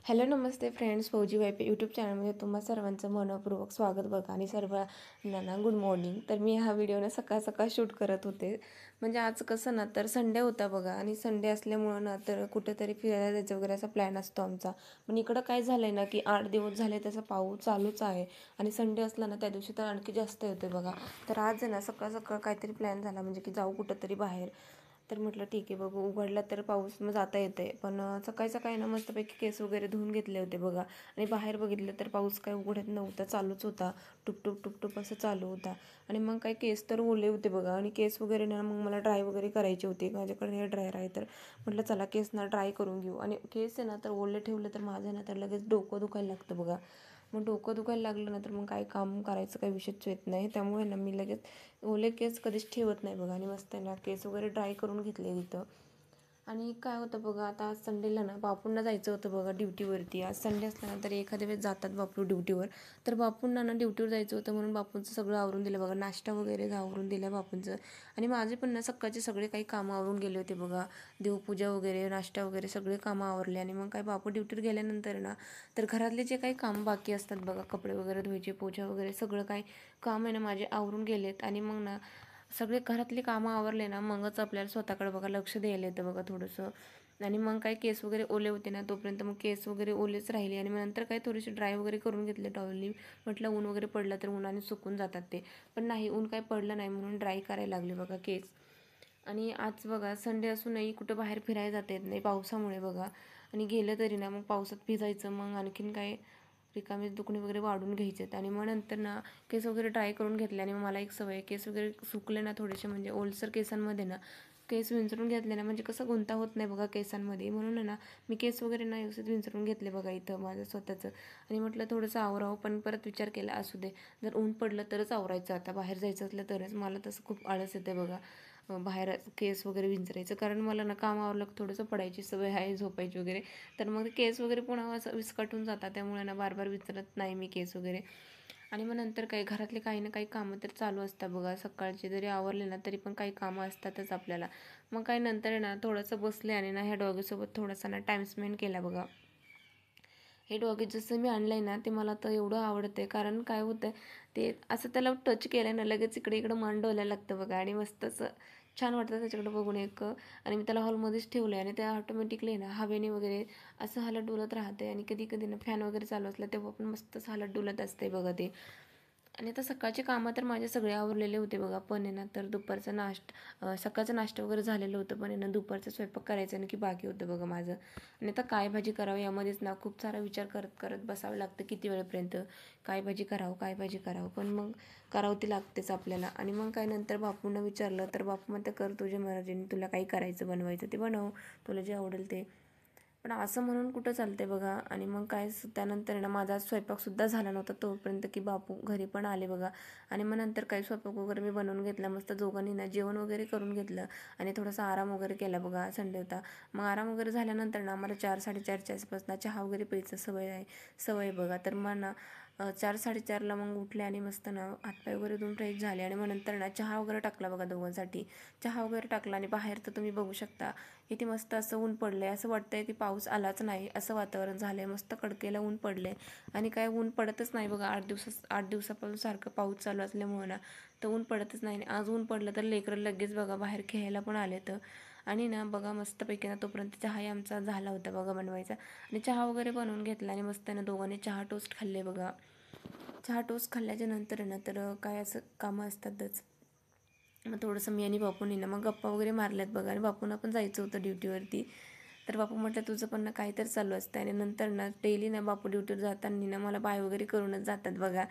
Hello नमस्ते friends, फौजी wife YouTube चॅनलमध्ये तुम्हा सर्वांचं मनपूर्वक स्वागत बघा. आणि सर्वांना ना गुड मॉर्निंग. तर मी हा व्हिडिओ ना सकाळ सकाळ शूट करत होते. म्हणजे आज कसं ना तर संडे होता बघा, आणि संडे असल्यामुळं ना तर कुठेतरी फिरायला जायचं वगैरे असा प्लॅन असतो आमचा. पण इकडं काय झालं आहे ना की 8 दिवस झाले त्याचा पाऊस चालूच आहे, आणि संडे असला ना त्या दिवशी तर आणखी जास्त येते बघा. तर आज आहे ना सकाळ सकाळ काहीतरी प्लॅन झाला, म्हणजे की जाऊ कुठंतरी बाहेर. तर म्हटलं ठीक आहे बघू, उघडला तर पाऊस मग जाता येते. पण सकाळी सकाळी ना मस्तपैकी केस वगैरे धुवून घेतले होते बघा, आणि बाहेर बघितलं तर पाऊस काय उघडत नव्हता, चालूच होता. टुपटुप टुपटुप असं चालू होता. आणि मग काय केस तर ओले होते बघा, आणि केस वगैरे ना मग मला ड्राय वगैरे करायचे होते. माझ्याकडे हेअर ड्रायर आहे, तर म्हटलं चला केस ना ड्राय करून घेऊ. आणि केस आहे ना तर ओले ठेवले तर माझं ना तर लगेच डोकं दुखायला लागतं बघा. मग डोकं दुखायला लागलं ना तर मग काय काम करायचं काही विषयच येत नाही. त्यामुळे ना मी लगेच ओले केस कधीच ठेवत नाही बघा. आणि मस्त आहे ना केस वगैरे ड्राय करून घेतले तिथं. आणि काय होतं बघा, आता आज संडेला ना बापूंना जायचं होतं बघा ड्युटीवरती. आज संडे असल्यानंतर एखाद्या वेळेस जातात बापू ड्युटीवर. तर बापूंना ना ड्युटीवर जायचं होतं, म्हणून बापूंचं सगळं आवरून दिलं बघा. नाश्ता वगैरे आवरून दिला बापूंचं. आणि माझे पण ना सकाळचे सगळे काही कामं आवरून गेले होते बघा. देवपूजा वगैरे, नाश्ता वगैरे सगळे कामं आवरले. आणि मग काय बापू ड्युटीवर गेल्यानंतर ना तर घरातले जे काही कामं बाकी असतात बघा, कपडे वगैरे धुवायचे, पूजा वगैरे सगळं काही काम आहे ना माझे आवरून गेलेत. आणि मग ना सगळे घरातली कामं आवरले ना मगच आपल्याला स्वतःकडे बघा लक्ष द्यायला येतं बघा थोडंसं. आणि मग काय केस वगैरे ओले होते ना तोपर्यंत मग केस वगैरे ओलेच राहिले. आणि मग नंतर काय थोडेसे ड्राय वगैरे करून घेतले टॉवेलनी. म्हटलं ऊन वगैरे पडलं तर उन्हाने सुकून जातात ते. पण नाही, ऊन काय पडलं नाही, म्हणून ड्राय करायला लागले बघा केस. आणि आज बघा संडे असूनही कुठं बाहेर फिरायला जाता येत नाही पावसामुळे बघा. आणि गेलं तरी ना मग पावसात भिजायचं, मग आणखीन काय रिकामे दुखणे वगैरे वाढून घ्यायचे. आणि मग नंतर ना केस वगैरे ड्राय करून घेतले. आणि मग मला एक सवय, केस वगैरे सुकले ना थोडेसे, म्हणजे ओलसर केसांमध्ये ना केस विंचरून घेतले ना म्हणजे कसं गुंता होत नाही बघा केसांमध्ये. म्हणून ना मी केस वगैरे ना व्यवस्थित विंचरून घेतले बघा इथं माझं स्वतःचं. आणि म्हटलं थोडंसं आवरावं, पण परत विचार केला असू दे, जर ऊन पडलं तरच आवरायचं, आता बाहेर जायचं असलं तरच. मला तसं खूप आळस येते बघा बाहेर केस वगैरे विंचरायचं, कारण मला ना काम आवरलं थोडंसं पडायची सवय आहे, झोपायची वगैरे. तर मग केस वगैरे पुन्हा असं विस्कटून जातात, त्यामुळे ना बार बार विचारत नाही मी केस वगैरे. आणि मग नंतर काही घरातले काही ना काही कामं तर चालू असतात बघा. सकाळचे जरी आवरले ना तरी पण काही कामं असतातच आपल्याला. मग काही नंतर ना थोडंसं बसले, आणि ना ह्या डॉगीसोबत थोडासा ना टाईम स्पेंड केला बघा. हे डॉगी जसं मी आणलं आहे ना ते मला तर एवढं आवडतं आहे, कारण काय होतं आहे ते असं त्याला टच केलं ना लगेच इकडे इकडं मान डोलायला लागतं बघा. आणि मस्त असं छान वाटतं त्याच्याकडे बघून एक. आणि मी त्याला हॉलमध्येच ठेवलं आहे, आणि त्या ऑटोमॅटिकली ना हवेने वगैरे असं हालत डुलत राहते. आणि कधी कधी ना फॅन वगैरे चालू असला तेव्हा पण मस्तच हालत डुलत असते बघा ते. आणि आता सकाळचे कामं तर माझे सगळे आवरलेले होते बघा. पण आहे ना तर दुपारचा सकाळचं नाश्ता वगैरे झालेलं होतं, पण आहे ना दुपारचा स्वयंपाक करायचं ना की बाकी होतं बघा माझं. आणि आता काय भाजी करावं यामध्येच ना खूप सारा विचार करत करत बसावं लागतं किती वेळेपर्यंत. काय भाजी करावं, काय भाजी करावं, पण मग करावं ती लागतेच आपल्याला. आणि मग काय नंतर बापूंना विचारलं तर बापू म्हणते कर तुझ्या मर्जीने, तुला काही करायचं बनवायचं ते बनव, तुला जे आवडेल ते. पण असं म्हणून कुठं चालते बघा. आणि मग काय त्यानंतर ना माझा स्वयंपाकसुद्धा झाला नव्हता तोपर्यंत की बापू घरी पण आले बघा. आणि मग नंतर काही स्वयंपाक वगैरे मी बनवून घेतला, मस्त दोघांनी ना जेवण वगैरे करून घेतलं. आणि थोडासा आराम वगैरे केला बघा, संडे होता. मग आराम वगैरे झाल्यानंतर ना आम्हाला 4-4:30च्या आसपास चहा वगैरे प्यायचं सवय बघा. तर मग ना 4-4:30ला मग उठले, आणि मस्त ना हातपाय वगैरे धुवून फ्रेश झाले. आणि मग नंतर ना चहा वगैरे टाकला बघा दोघांसाठी. चहा वगैरे टाकला, आणि बाहेर तर तुम्ही बघू शकता किती मस्त असं ऊन पडलं आहे. असं वाटतंय की पाऊस आलाच नाही असं वातावरण झालं आहे, मस्त कडकेला ऊन पडले. आणि काय ऊन पडतच नाही बघा. 8 दिवसापासून सारखं पाऊस चालू असल्यामुळं ना तर ऊन पडतच नाही. आज ऊन पडलं तर लेकरं लगेच बघा बाहेर खेळायला पण आले तर. आणि ना बघा मस्तपैकी ना तोपर्यंत चहाही आमचा झाला होता बघा बनवायचा. आणि चहा वगैरे बनवून घेतला, आणि मस्त ना दोघांनी चहा टोस्ट खाल्ले बघा. चहा टोस्ट खाल्ल्याच्या नंतर ना तर काय असं कामं असतातच. मग थोडंसं मी आणि बापूंनी ना मग गप्पा वगैरे मारल्यात बघा. आणि बापूंना पण जायचं होतं ड्युटीवरती. तर बापू म्हटलं तुझं पण ना काही तर चालू असतं. आणि नंतर ना डेली ना बापू ड्युटीवर जाताना ना मला बाय वगैरे करूनच जातात बघा.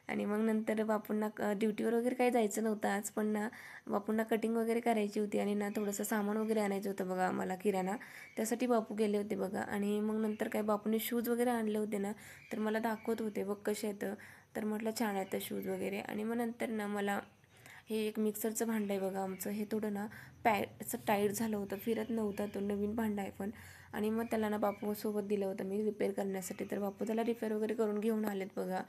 आणि मग नंतर बापूंना ड्युटीवर वगैरे काही जायचं नव्हतं आज, पण ना बापूंना कटिंग वगैरे करायची होती. आणि ना थोडंसं सामान वगैरे आणायचं होतं बघा मला किराणा. त्यासाठी बापू गेले होते बघा. आणि मग नंतर काय बापूंनी शूज वगैरे आणले होते ना तर मला दाखवत होते बघ कसे येतं. तर म्हटलं छान आहेत शूज वगैरे. आणि मग नंतर ना मला हे एक मिक्सरचं भांडं आहे बघा आमचं. हे थोडं ना असं टाईट झालं होतं, फिरत नव्हता, तो नवीन भांडं आहे पण. आणि मग त्याला ना बापूसोबत दिलं होतं मी रिपेअर करण्यासाठी. तर बापू त्याला रिपेअर वगैरे करून घेऊन आलेत बघा.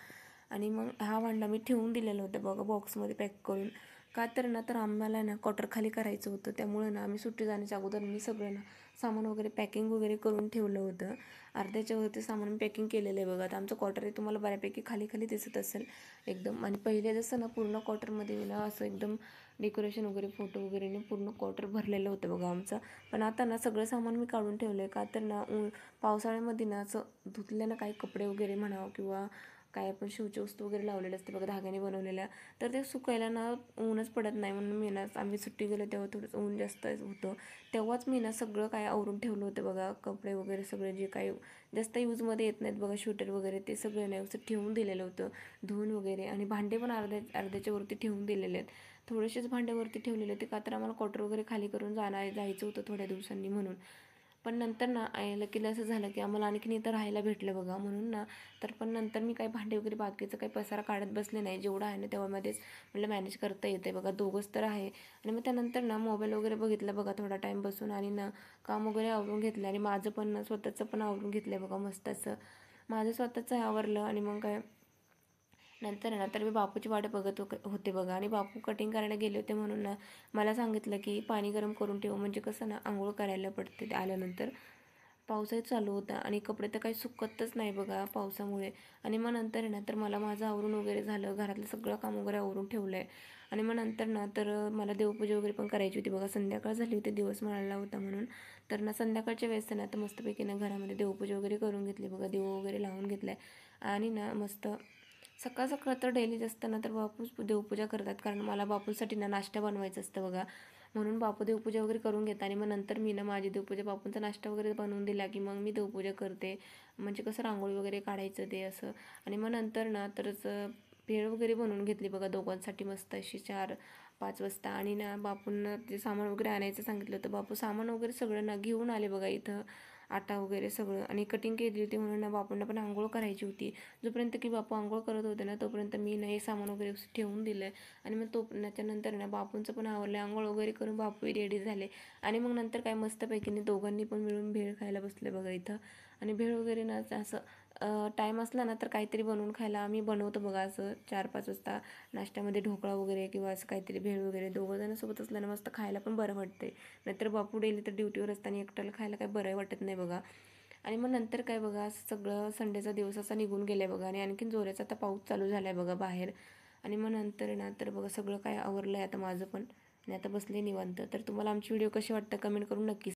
आणि मग हा भांडा मी ठेवून दिलेला होता बघा बॉक्समध्ये पॅक करून. का तर ना तर आम्हाला ना क्वार्टर खाली करायचं होतं, त्यामुळे ना आम्ही सुट्टी जाण्याच्या अगोदर मी सगळं ना सामान वगैरे पॅकिंग वगैरे करून ठेवलं होतं. अर्ध्याच्या वरती सामान पॅकिंग केलेलं आहे बघा. आता आमचं क्वार्टर आहे, तुम्हाला बऱ्यापैकी खाली खाली दिसत असेल एकदम. आणि पहिले जसं ना पूर्ण क्वार्टरमध्ये ना असं एकदम डेकोरेशन वगैरे फोटो वगैरेने पूर्ण क्वार्टर भरलेलं होतं बघा आमचं. पण आता ना सगळं सामान मी काढून ठेवलं आहे, का तर ना पावसाळ्यामध्ये ना असं धुतल्यानं काही कपडे वगैरे म्हणावं किंवा काय आपण शिवची वस्तू वगैरे लावलेले असते बघा धाग्याने बनवलेल्या, तर ते सुकायला ना ऊनच पडत नाही. म्हणून मी ना आम्ही सुट्टी गेलो तेव्हा थोडंसं ऊन जास्त होतं, तेव्हाच मी ना सगळं काय आवरून ठेवलं होतं बघा. कपडे वगैरे सगळे जे काही जास्त यूजमध्ये येत नाहीत बघा, शूटर वगैरे ते सगळं नाही असं ठेवून दिलेलं होतं धुवून वगैरे. आणि भांडे पण अर्ध्याच्या वरती ठेवून दिलेले आहेत. थोडेसेच भांड्यावरती ठेवलेले होते, का तर आम्हाला क्वार्टर वगैरे खाली करून जायचं होतं थोड्या दिवसांनी म्हणून. पण नंतर ना लकीला असं झालं की आम्हाला आणखीन इथं राहायला भेटलं बघा, म्हणून ना तर पण नंतर मी काही भांडे वगैरे बाकीचं काही पसारा काढत बसले नाही. जेवढं आहे ना तेव्हामध्येच म्हटलं मॅनेज करता येते बघा, दोघंच तर आहे. आणि मग त्यानंतर ना मोबाईल वगैरे बघितलं बघा थोडा टाईम बसून, आणि ना काम वगैरे आवरून घेतलं. आणि माझं पण ना स्वतःचं पण आवरून घेतलं बघा मस्त असं. माझं स्वतःचं आवरलं. आणि मग काय नंतर आहे ना तर मी बापूची वाट बघत होते बघा. आणि बापू कटिंग करायला गेले होते, म्हणून ना मला सांगितलं की पाणी गरम करून ठेव, म्हणजे कसं ना आंघोळ करायला पडते ते आल्यानंतर. पावसाही चालू होता आणि कपडे तर काही सुकतच नाही बघा पावसामुळे. आणि मग नंतर आहे ना तर मला माझं आवरून वगैरे झालं, घरातलं सगळं काम वगैरे आवरून ठेवलं आहे. आणि मग नंतर ना तर मला देवपूजा वगैरे पण करायची होती बघा. संध्याकाळ झाली होती, दिवस मिळाला होता म्हणून. तर ना संध्याकाळच्या वेळेस ना तर मस्तपैकी ना घरामध्ये देवपूजा वगैरे करून घेतली बघा, देव वगैरे लावून घेतला आहे. आणि ना मस्त सकाळ सकाळ तर डेलीच असतं ना तर बापूच देवपूजा करतात, कारण मला बापूंसाठी ना नाश्ता बनवायचा असतं बघा. म्हणून बापू देवपूजा वगैरे करून घेतात. आणि मग नंतर मी ना माझी देवपूजा, बापूंचा नाश्ता वगैरे बनवून दिला की मग मी देवपूजा करते. म्हणजे कसं रांगोळी वगैरे काढायचं ते असं. आणि मग नंतर ना तरच भेळ वगैरे बनवून घेतली बघा दोघांसाठी मस्त अशी 4-5 वाजता. आणि ना बापूंना ते सामान वगैरे आणायचं सांगितलं होतं. बापू सामान वगैरे सगळं ना घेऊन आले बघा इथं, आटा वगैरे सगळं. आणि कटिंग केली होती म्हणून ना बापूंना पण आंघोळ करायची होती. जोपर्यंत की बापू आंघोळ करत होते ना तोपर्यंत मी ना हे सामान वगैरे ठेवून दिलं. आणि मग त्याच्यानंतर ना बापूंचं पण आवरलं, आंघोळ वगैरे करून बापूही रेडी झाले. आणि मग नंतर काय मस्तपैकी दोघांनी पण मिळून भेळ खायला बसले बघा इथं. आणि भेळ वगैरे ना असं टाईम असला ना तर काहीतरी बनवून खायला आम्ही बनवतो बघा, असं 4-5 वाजता नाश्त्यामध्ये ढोकळा वगैरे किंवा असं काहीतरी भेळ वगैरे. दोघं जण सोबत असल्यानं मस्त खायला पण बरं वाटते. नाहीतर बापू डेली तर ड्युटीवर असताना एकट्याला खायला काही बरं वाटत नाही बघा. आणि मग नंतर काय बघा सगळं संडेचा दिवस असा निघून गेला बघा. आणि आणखीन जोराचा आता पाऊस चालू झाला आहे बघा बाहेर. आणि मग नंतर ना तर बघा सगळं काय आवरलं आहे आता माझं पण. आणि आता बसले निवांत. तर तुम्हाला आमची व्हिडिओ कशी वाटतं कमेंट करून नक्की